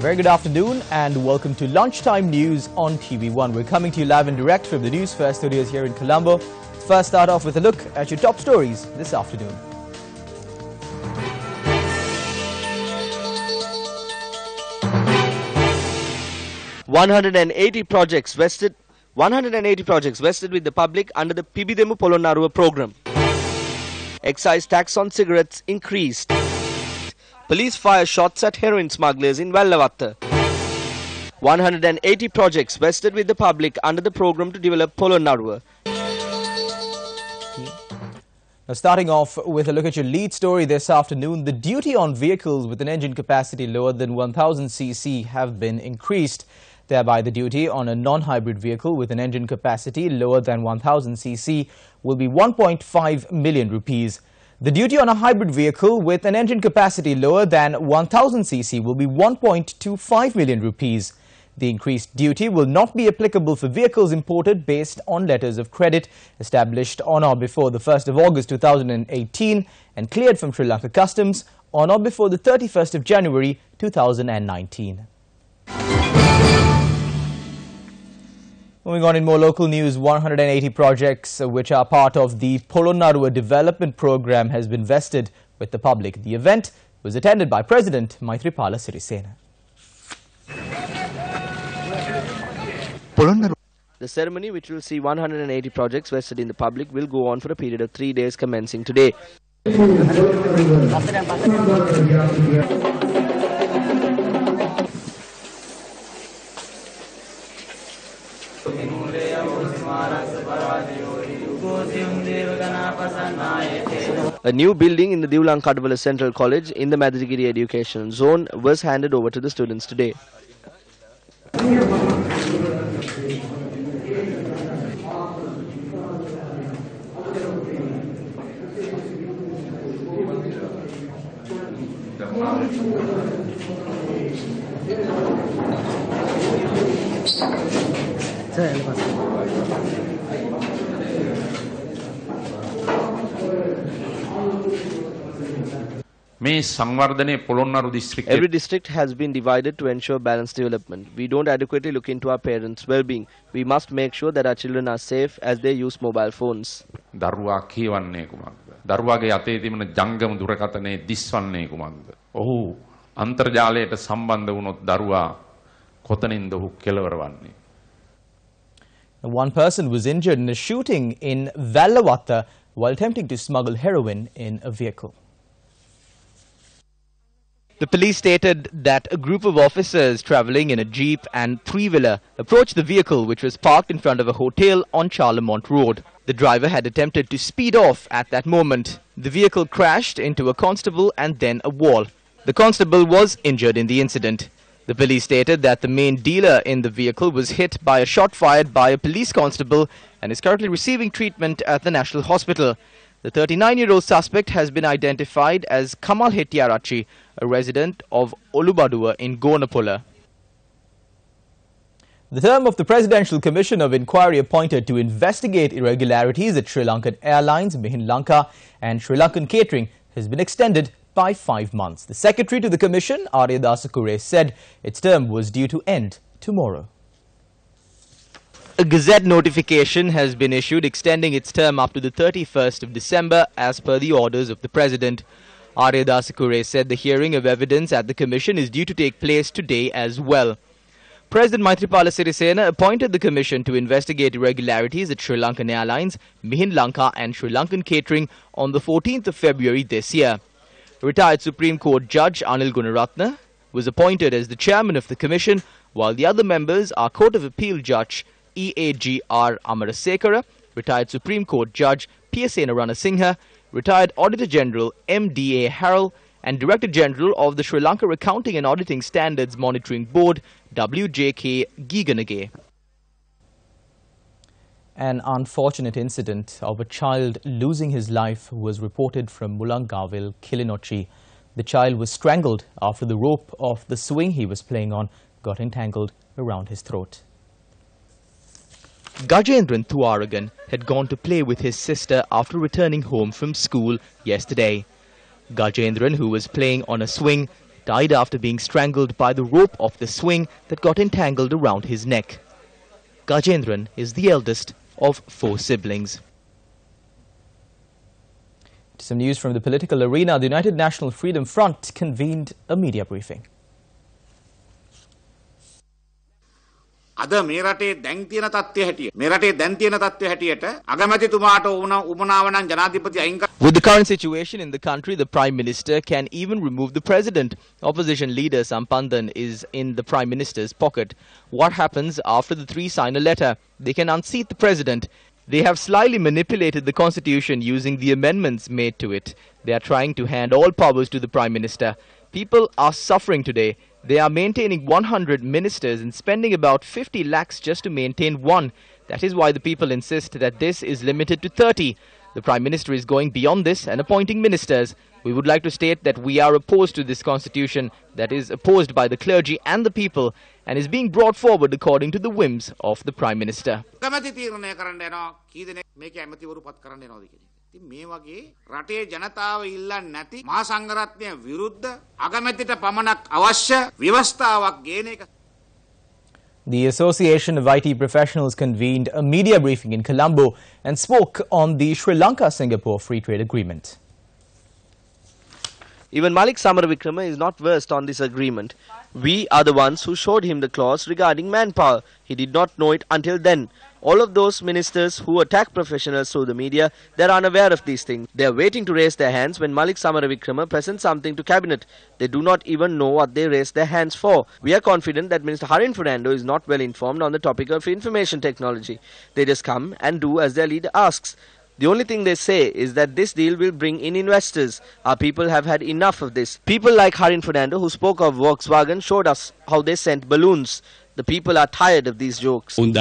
Very good afternoon and welcome to Lunchtime News on TV1. We're coming to you live and direct from the Newsfirst studios here in Colombo. Let's first start off with a look at your top stories this afternoon. $180 projects vested with the public under the Pibidemu Polonnaruwa program. Excise tax on cigarettes increased. Police fire shots at heroin smugglers in Vellavatta. 180 projects vested with the public under the program to develop Polonnaruwa. Now, starting off with a look at your lead story this afternoon, the duty on vehicles with an engine capacity lower than 1000 cc have been increased. Thereby, the duty on a non-hybrid vehicle with an engine capacity lower than 1000 cc will be 1.5 million rupees. The duty on a hybrid vehicle with an engine capacity lower than 1000 cc will be 1.25 million rupees. The increased duty will not be applicable for vehicles imported based on letters of credit established on or before the 1st of August 2018 and cleared from Sri Lanka Customs on or before the 31st of January 2019. Moving on in more local news, 180 projects which are part of the Polonnaruwa development program has been vested with the public. The event was attended by President Maithripala Sirisena. The ceremony, which will see 180 projects vested in the public, will go on for a period of 3 days commencing today. A new building in the Lanka Central College in the Madhigiri Education Zone was handed over to the students today. Every district has been divided to ensure balanced development. We don't adequately look into our parents' well-being. We must make sure that our children are safe as they use mobile phones. දරුවාගේ අතේ තිබෙන ජංගම දුරකථනයේ දිස්වන්නේ කුමක්ද? ඔහු අන්තර්ජාලයට සම්බන්ධ වුණොත් දරුවා කොතනින්ද ඔහු කෙලවර වන්නේ? One person was injured in a shooting in Vellavatta while attempting to smuggle heroin in a vehicle. The police stated that a group of officers travelling in a jeep and three-wheeler approached the vehicle which was parked in front of a hotel on Charlemont Road. The driver had attempted to speed off at that moment. The vehicle crashed into a constable and then a wall. The constable was injured in the incident. The police stated that the main dealer in the vehicle was hit by a shot fired by a police constable and is currently receiving treatment at the National Hospital. The 39-year-old suspect has been identified as Kamal Hettiarachi, a resident of Olubaduwa in Gonapola. The term of the Presidential Commission of Inquiry appointed to investigate irregularities at Sri Lankan Airlines, Mihin Lanka and Sri Lankan Catering has been extended by 5 months. The Secretary to the Commission, Arya Dasakure, said its term was due to end tomorrow. A Gazette notification has been issued extending its term up to the 31st of December as per the orders of the President. Arya Dasakure said the hearing of evidence at the Commission is due to take place today as well. President Maithripala Sirisena appointed the Commission to investigate irregularities at Sri Lankan Airlines, Mihin Lanka and Sri Lankan Catering on the 14th of February this year. Retired Supreme Court Judge Anil Gunaratne was appointed as the chairman of the Commission, while the other members are Court of Appeal Judge EAGR Amarasekara, retired Supreme Court Judge PSN Ranasinghe, retired Auditor General MDA Harrell, and Director General of the Sri Lanka Accounting and Auditing Standards Monitoring Board, WJK Giganage. An unfortunate incident of a child losing his life was reported from Mulangavil, Kilinochi. The child was strangled after the rope of the swing he was playing on got entangled around his throat. Gajendran Thuaragan had gone to play with his sister after returning home from school yesterday. Gajendran, who was playing on a swing, died after being strangled by the rope of the swing that got entangled around his neck. Gajendran is the eldest of 4 siblings. Some news from the political arena. The United National Freedom Front convened a media briefing. අද මේ රටේ දැන් තියෙන තත්ත්වය හැටියට මේ රටේ දැන් තියෙන තත්ත්වය හැටියට අගමැතිතුමාට උමනාව නම් ජනාධිපති අයින් කර With the current situation in the country, the Prime Minister can even remove the President. Opposition leader Sampandan is in the Prime Minister's pocket. What happens after the 3 sign a letter? They can unseat the President. They have slyly manipulated the Constitution using the amendments made to it. They are trying to hand all powers to the Prime Minister. People are suffering today. They are maintaining 100 ministers and spending about 50 lakhs just to maintain one. That is why the people insist that this is limited to 30. The Prime Minister is going beyond this and appointing ministers. We would like to state that we are opposed to this constitution that is opposed by the clergy and the people and is being brought forward according to the whims of the Prime Minister. අගමැති තීරණය කරන්න යනවා කී දෙනෙක් මේක ඇමතිවරු පත් කරන්න යනවාද කියන එක. ඉතින් මේ වගේ රටේ ජනතාව ඉල්ලන්නේ නැති මහා සංඝරත්නය විරුද්ධ අගමැතිට පමණක් අවශ්‍ය ව්‍යවස්ථාවක් ගේන එක. The Association of IT Professionals convened a media briefing in Colombo and spoke on the Sri Lanka-Singapore Free Trade Agreement. Even Malik Samaravikrama is not versed on this agreement. We are the ones who showed him the clause regarding manpower. He did not know it until then. All of those ministers who attack professionals through the media, they are unaware of these things. They are waiting to raise their hands when Malik Samaravikrama presents something to cabinet. They do not even know what they raise their hands for. We are confident that Minister Harin Fernando is not well informed on the topic of information technology. They just come and do as their leader asks. The only thing they say is that this deal will bring in investors. Our people have had enough of this. People like Harin Fernando, who spoke of Volkswagen, showed us how they sent balloons. The people are tired of these jokes. This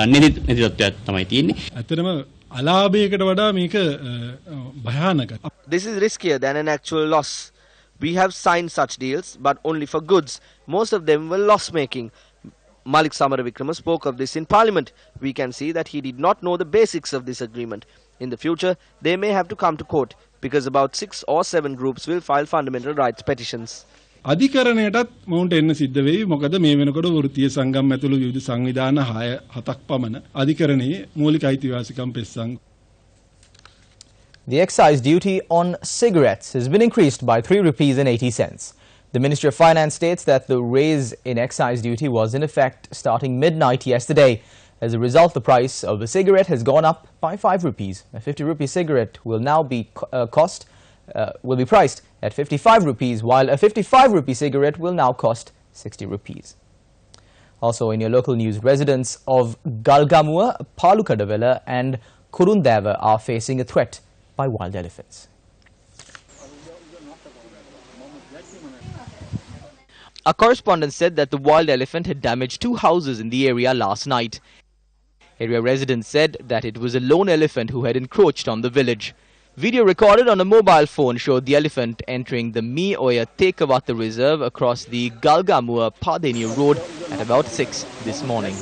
is riskier than an actual loss. We have signed such deals, but only for goods. Most of them were loss-making. Malik Samaravikrama spoke of this in Parliament. We can see that he did not know the basics of this agreement. In the future, they may have to come to court because about 6 or 7 groups will file fundamental rights petitions. අධිකරණයටත් මොවුන්ට එන්න සිද්ධ වෙයි. මොකද මේ වෙනකොට වෘත්තීය සංගම් ඇතුළු විවිධ සංවිධාන 6-7ක් පමණ අධිකරණයේ මූලික අයිතිවාසිකම් පෙස්සන්. The excise duty on cigarettes has been increased by 3 rupees and 80 cents. The Ministry of Finance states that the raise in excise duty was in effect starting midnight yesterday. As a result, the price of a cigarette has gone up by 5 rupees. A 50 rupee cigarette will now be priced at 55 rupees, while a 55 rupee cigarette will now cost 60 rupees. Also in your local news, residents of Galgamua, Palukadavela and Kurundava are facing a threat by wild elephants. Our correspondent said that the wild elephant had damaged 2 houses in the area last night. Area residents said that it was a lone elephant who had encroached on the village. Video recorded on a mobile phone showed the elephant entering the Mi Oya Tekawata Reserve across the Galgamua Padenia Road at about 6 this morning.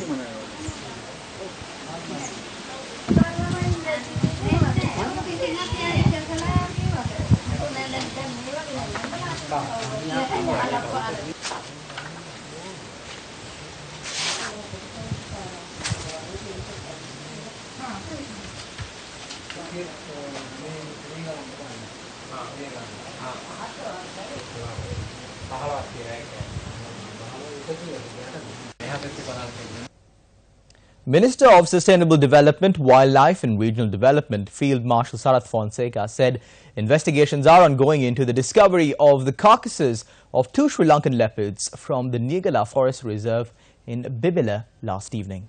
Minister of Sustainable Development, Wildlife and Regional Development, Field Marshal Sarath Fonseca, said investigations are ongoing into the discovery of the carcasses of 2 Sri Lankan leopards from the Nigala Forest Reserve in Bibila last evening.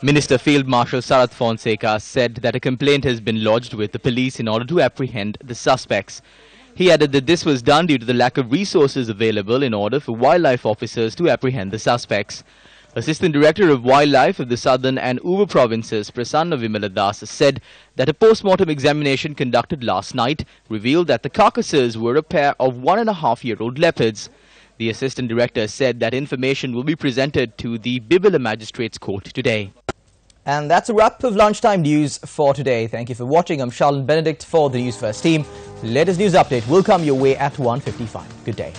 Minister Field Marshal Sarath Fonseca said that a complaint has been lodged with the police in order to apprehend the suspects. He added that this was done due to the lack of resources available in order for wildlife officers to apprehend the suspects. Assistant Director of Wildlife of the Southern and Uva provinces, Prasanna Vimaladas, said that a post-mortem examination conducted last night revealed that the carcasses were a pair of 1.5-year-old leopards. The Assistant Director said that information will be presented to the Bibila Magistrates Court today. And that's a wrap of Lunchtime News for today. Thank you for watching. I'm Charlene Benedict for the Newsfirst team. The latest news update will come your way at 1:55. Good day.